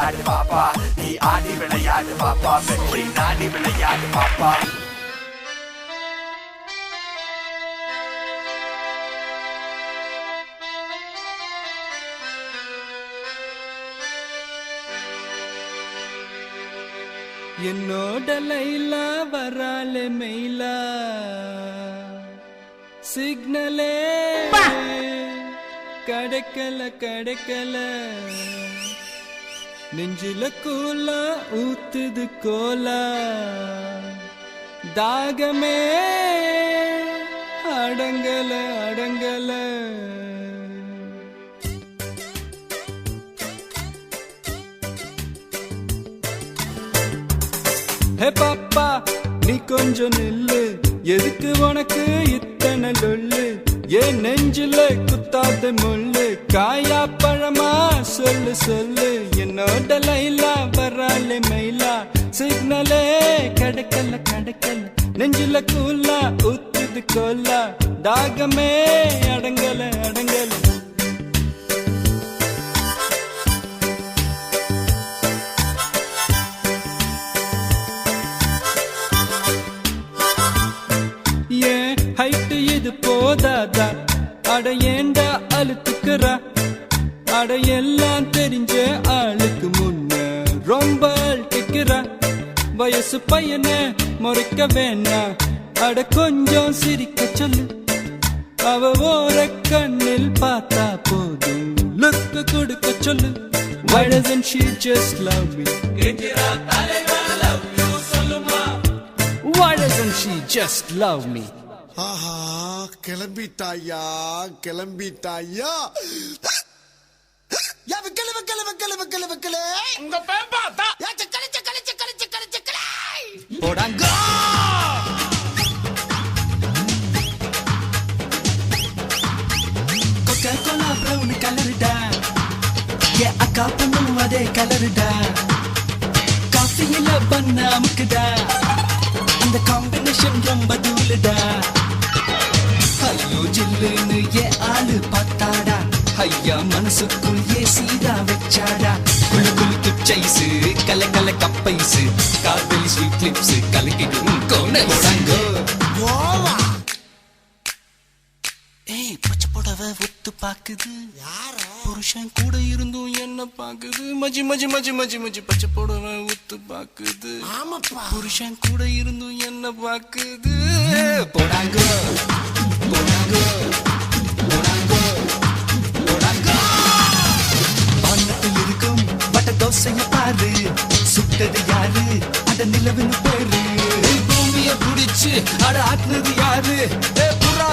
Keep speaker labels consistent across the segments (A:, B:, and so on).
A: விளையாடு பாப்பா, நீ ஆடி விளையாடு பாப்பா, வெற்றி நாடி விளையாடு பாப்பா.
B: என்னோட லைலா வராலே மெயிலா சிக்னலே கிடைக்கல நெஞ்சில கூலா ஊத்துது கோலா தாகமே அடங்கல ஹே பாப்பா நீ கொஞ்சம் நில்லு, எதுக்கு உனக்கு இத்தனை லொல்லு, ஏன் நெஞ்சில குத்தாத முள்ளு, காயா பழமா சொல்லு என்னோட லைலா வராலே மயிலா சிக்னலே கிடைக்கல நெஞ்சில கூலா ஊத்துது கோலா தாகமே அடங்கல ஹைட்டு இது போதாதா, அட ஏண்டா அழுத்துக்கிறா, அட எல்லாம் தெரிஞ்ச ஆளுக்கு முன்ன ரொம்ப அழுத்துக்கிறா, வயசு பையன முறைக்க வேணா, அட கொஞ்சம் சிரிக்க சொல்லு, அவ ஓர கண்ணில் பார்த்தா போதும் லுக்கு கொடுக்க சொல்லு. Why doesn't she just love me? Why doesn't she just love me?
C: ஆஹா கிளம்பிட்டாயா வெக்கல
A: உங்க பேம்பாத்தா
B: போடாங்க கொக்கோலா பிரவுன் கலருடா, ஏ அக்கா பொண்ணும் அதே கலருடா, காஃபியில பண்ண அமுக்குடா, அந்த காம்பினேஷன் ரொம்ப தூளுடா, ஹலோ ஜில்லுன்னு ஏ ஆளு பார்த்தாடா, ஐயா மனசுக்குள் ஏ சீதா வச்சாடா, குளுக்கு சைஸு கல கப்பைஸு காதலி ஸ்வீட் கிளிப்ஸ் கலக்கிடும் கோனல் சங்கோ
C: கோவா.
B: ஏய் பச்சை புடவ ஒத்து பாக்குது, புருஷன் கூட இருந்தும் என்ன பாக்குது, மஜி பச்சை புடவ ஒத்து பாக்குது, புருஷன் கூட இருந்தும் என்ன பாக்குது, போடாங்க வானத்தில் இருக்கும் வட்ட தோசைய பாரு, சுட்டது யாரு அட நிலவுன்னு பேரு, பூமிய புடிச்சு அட ஆட்டுனது யாரு, புறா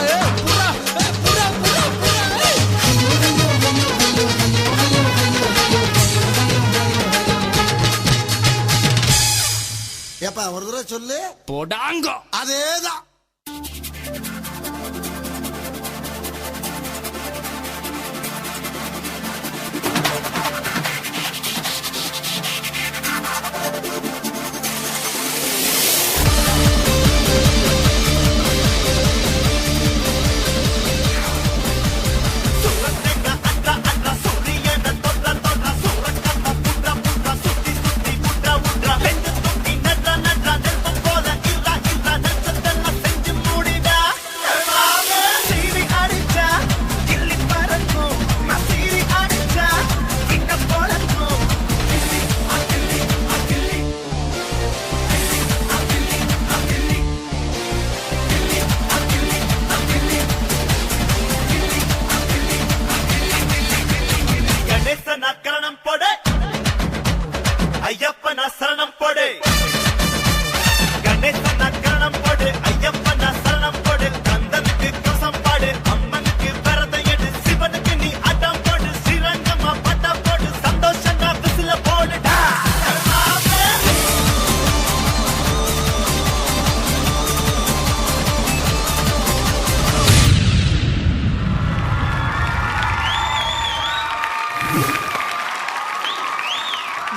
C: ஏப்பா ஒரு தடவை சொல்லு.
B: போடாங்க
C: அதேதான்.
A: ஐயப்பன சரணம் போடு, கணேசன கரணம் போடு, ஐயப்பன சரணம் போடு, கந்தனுக்கு கோசம் பாடு, அம்மனுக்கு விரதம் எடு, சிவனுக்கு நீ அடம் போடு, ஸ்ரீரங்கமா பட்டம் போடு, சந்தோஷமா விசில போடுடா.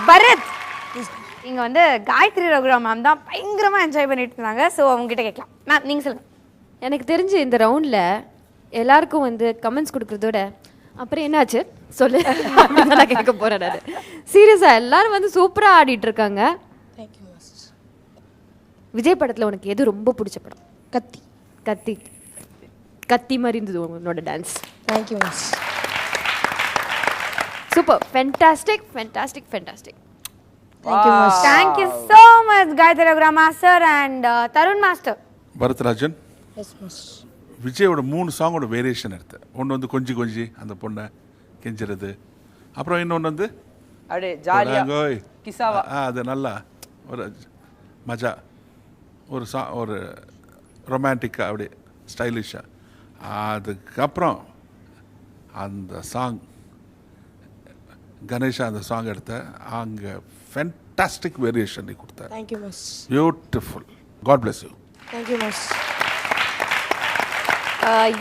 D: பரத் இங்கே வந்து காயத்ரி ரகுரா மேம் தான் பயங்கரமாக என்ஜாய் பண்ணிட்டு இருந்தாங்க. ஸோ அவங்ககிட்ட கேட்கலாம். மேம் நீங்கள் சொல்லுங்கள்.
E: எனக்கு தெரிஞ்சு இந்த ரவுண்டில் எல்லாருக்கும் வந்து கமெண்ட்ஸ் கொடுக்குறதோட அப்புறம் என்னாச்சு சொல்லு அப்படின்னு நான் கேட்க போறேன் நான். சீரியஸா எல்லாரும் வந்து சூப்பரா ஆடிட்டு இருக்காங்க. விஜய் படத்துல உனக்கு எது ரொம்ப பிடிச்ச படம்?
F: கத்தி.
E: கத்தி. கத்தி மாதிரி இருந்தது உன்னோட dance.
F: Thank you miss.
E: Super, fantastic fantastic fantastic.
F: Thank you miss.
D: Thank you so much Gayathri Raghuram master and Tharun master.
G: Bharathrajan,
F: yes miss.
G: விஜயோட 3 சாங்கோட வேரியேஷன் எடுத்து ஒன்று வந்து கொஞ்சி கொஞ்சி அந்த பொண்ணை கெஞ்சுறது, அப்புறம் இன்னொன்று வந்து
H: அப்படியே ஜாலியா
G: போடாங்கோய்.
H: கிசாவா.
G: அது நல்லா ஒரு மஜா, ஒரு ஒரு ரொமான்டிக்காக அப்படியே ஸ்டைலிஷாக. அதுக்கப்புறம் அந்த சாங் கணேஷா அந்த சாங் எடுத்த அங்கே ஃபென்டாஸ்டிக் வேரியேஷன் நீ கொடுத்த.
F: Thank you miss.
G: Beautiful. God bless you.
F: Thank you miss.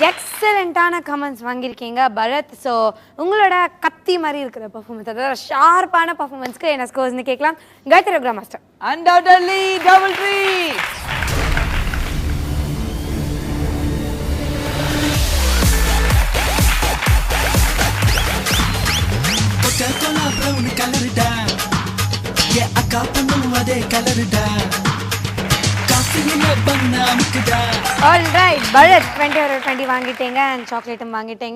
D: எக்ஸலண்ட்டான கமெண்ட்ஸ் வாங்கியிருக்கீங்க பரத். ஸோ உங்களோட கத்தி மாதிரி இருக்கிற பர்ஃபார்மன்ஸ், அதாவது ஷார்ப்பான பர்ஃபார்மன்ஸ்க்கு என்ன ஸ்கோர்ஸ்னு கேட்கலாம். Gayathri Raghuram master.
H: Undoubtedly double three.
D: All right Bharath 20/20 வாங்கிட்டீங்க அண்ட் சாக்லேட்டும் வாங்கிட்டீங்க.